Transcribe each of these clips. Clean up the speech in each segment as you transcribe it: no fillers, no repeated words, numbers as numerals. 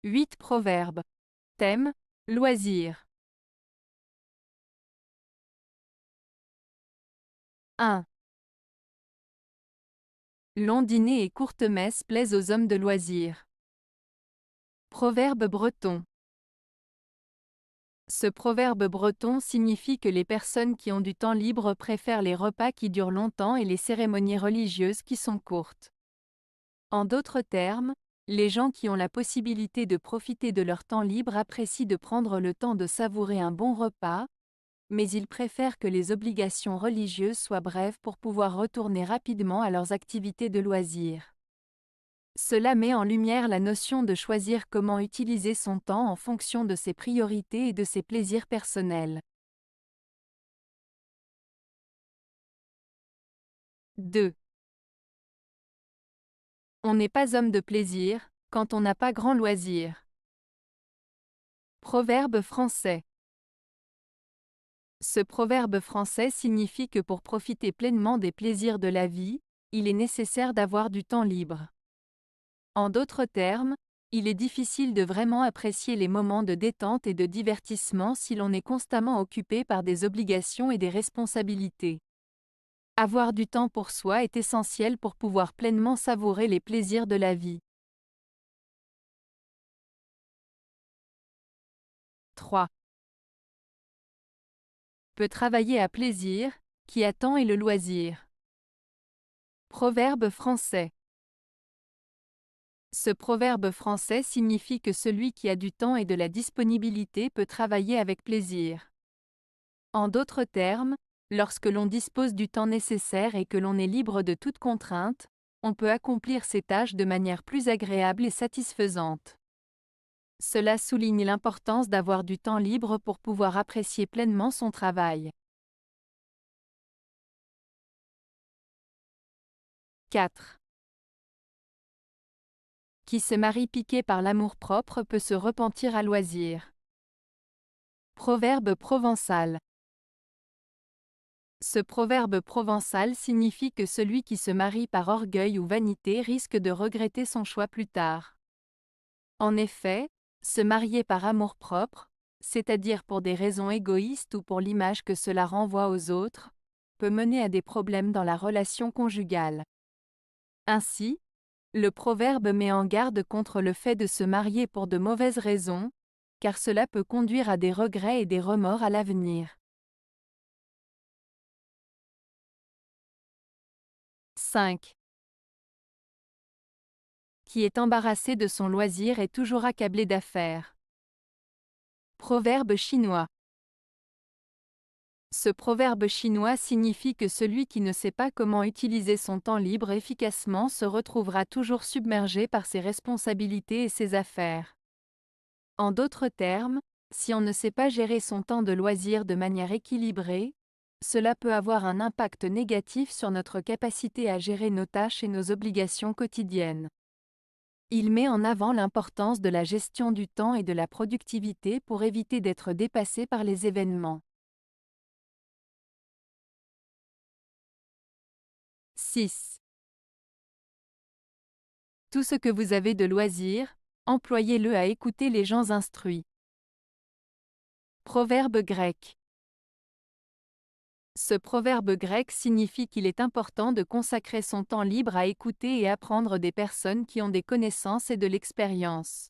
8 proverbes. Thème, loisirs. 1. Long dîner et courte messe plaisent aux hommes de loisirs. Proverbe breton. Ce proverbe breton signifie que les personnes qui ont du temps libre préfèrent les repas qui durent longtemps et les cérémonies religieuses qui sont courtes. En d'autres termes, les gens qui ont la possibilité de profiter de leur temps libre apprécient de prendre le temps de savourer un bon repas, mais ils préfèrent que les obligations religieuses soient brèves pour pouvoir retourner rapidement à leurs activités de loisirs. Cela met en lumière la notion de choisir comment utiliser son temps en fonction de ses priorités et de ses plaisirs personnels. 2. On n'est pas homme de plaisir quand on n'a pas grand loisir. Proverbe français. Ce proverbe français signifie que pour profiter pleinement des plaisirs de la vie, il est nécessaire d'avoir du temps libre. En d'autres termes, il est difficile de vraiment apprécier les moments de détente et de divertissement si l'on est constamment occupé par des obligations et des responsabilités. Avoir du temps pour soi est essentiel pour pouvoir pleinement savourer les plaisirs de la vie. 3. Peut travailler à plaisir, qui attend et le loisir. Proverbe français. Ce proverbe français signifie que celui qui a du temps et de la disponibilité peut travailler avec plaisir. En d'autres termes, lorsque l'on dispose du temps nécessaire et que l'on est libre de toute contrainte, on peut accomplir ses tâches de manière plus agréable et satisfaisante. Cela souligne l'importance d'avoir du temps libre pour pouvoir apprécier pleinement son travail. 4. Qui se marie piqué par l'amour-propre peut se repentir à loisir. Proverbe provençal. Ce proverbe provençal signifie que celui qui se marie par orgueil ou vanité risque de regretter son choix plus tard. En effet, se marier par amour-propre, c'est-à-dire pour des raisons égoïstes ou pour l'image que cela renvoie aux autres, peut mener à des problèmes dans la relation conjugale. Ainsi, le proverbe met en garde contre le fait de se marier pour de mauvaises raisons, car cela peut conduire à des regrets et des remords à l'avenir. 5. Qui est embarrassé de son loisir est toujours accablé d'affaires. Proverbe chinois. Ce proverbe chinois signifie que celui qui ne sait pas comment utiliser son temps libre efficacement se retrouvera toujours submergé par ses responsabilités et ses affaires. En d'autres termes, si on ne sait pas gérer son temps de loisir de manière équilibrée, cela peut avoir un impact négatif sur notre capacité à gérer nos tâches et nos obligations quotidiennes. Il met en avant l'importance de la gestion du temps et de la productivité pour éviter d'être dépassé par les événements. 6. Tout ce que vous avez de loisirs, employez-le à écouter les gens instruits. Proverbe grec. Ce proverbe grec signifie qu'il est important de consacrer son temps libre à écouter et apprendre des personnes qui ont des connaissances et de l'expérience.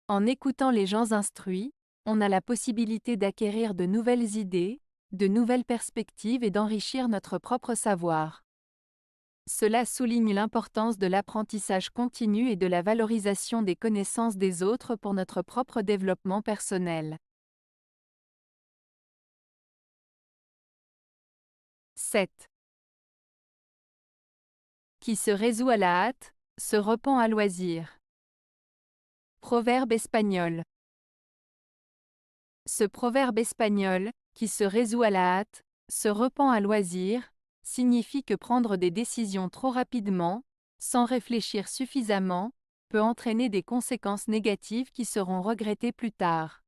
En écoutant les gens instruits, on a la possibilité d'acquérir de nouvelles idées, de nouvelles perspectives et d'enrichir notre propre savoir. Cela souligne l'importance de l'apprentissage continu et de la valorisation des connaissances des autres pour notre propre développement personnel. 7. Qui se résout à la hâte, se repent à loisir. Proverbe espagnol. Ce proverbe espagnol, qui se résout à la hâte, se repent à loisir, signifie que prendre des décisions trop rapidement, sans réfléchir suffisamment, peut entraîner des conséquences négatives qui seront regrettées plus tard.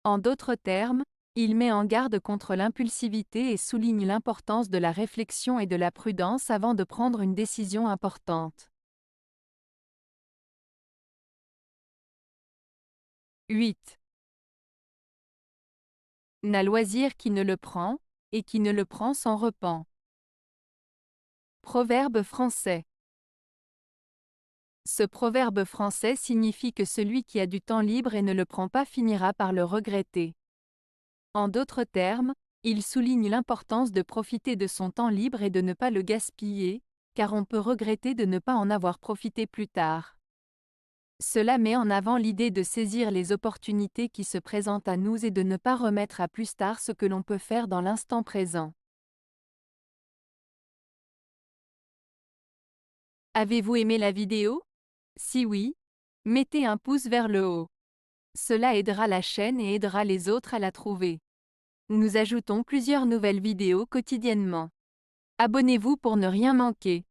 En d'autres termes, il met en garde contre l'impulsivité et souligne l'importance de la réflexion et de la prudence avant de prendre une décision importante. 8. N'a loisir qui ne le prend, et qui ne le prend s'en repent. Proverbe français. Ce proverbe français signifie que celui qui a du temps libre et ne le prend pas finira par le regretter. En d'autres termes, il souligne l'importance de profiter de son temps libre et de ne pas le gaspiller, car on peut regretter de ne pas en avoir profité plus tard. Cela met en avant l'idée de saisir les opportunités qui se présentent à nous et de ne pas remettre à plus tard ce que l'on peut faire dans l'instant présent. Avez-vous aimé la vidéo? Si oui, mettez un pouce vers le haut. Cela aidera la chaîne et aidera les autres à la trouver. Nous ajoutons plusieurs nouvelles vidéos quotidiennement. Abonnez-vous pour ne rien manquer.